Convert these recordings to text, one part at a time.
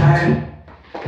намекает.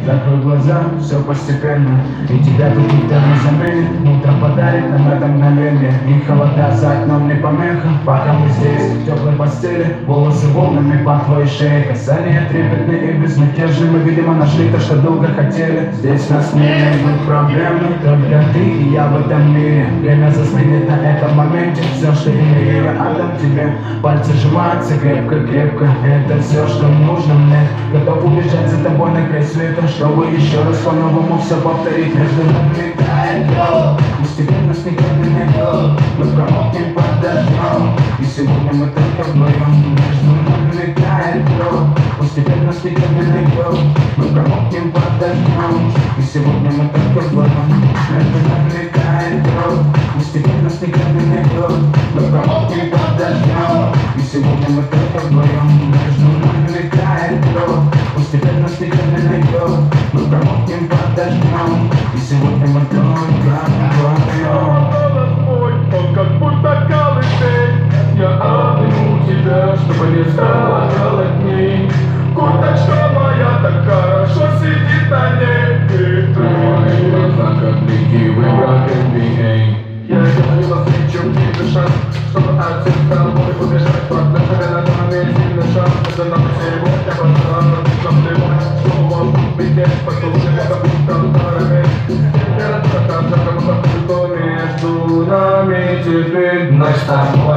Закрой глаза, все постепенно, и тебя тут никто не заменит. Утро подарит нам это мгновение, и холода за окном не помеха. Пока мы здесь, в теплой постели, волосы волнами по твоей шее. Касания трепетные и безмятежные, мы, видимо, нашли то, что долго хотели. Здесь нас не идут проблемы, только ты и я в этом мире. Время зазвенит на этом моменте, все, что имею, я отдам тебе. Пальцы сжимаются крепко-крепко, это все, что нужно мне. Готов убежать за тобой на край света, чтобы еще раз по-новому все повторить. Между нами тает лед, постепенно снегом меняет. Мы промокнем под дождем, и сегодня мы только вдвоем. Между нами тает лед, постепенно снегом меняет. Мы промокнем под дождем, и сегодня мы только вдвоем. Между нами тает лед, постепенно снегом меняет. Мы промокнем под дождем, и сегодня мы только вдвоем. Между нами тает лед, постепенно снегом меняет. Мы промокнем под дождем, и сегодня мы только вдвоем. Он как будто колыбель. Я обниму тебя, чтобы не стало холодней. Курточка моя так хорошо сидит на ней. Твои глаза как блики в играх NBA. Я иду навстречу, не шанс, чтобы отец с тобой убежать. Под нашими ногами сильный шанс, это нам сегодня пацан. Снова лететь по тулуне,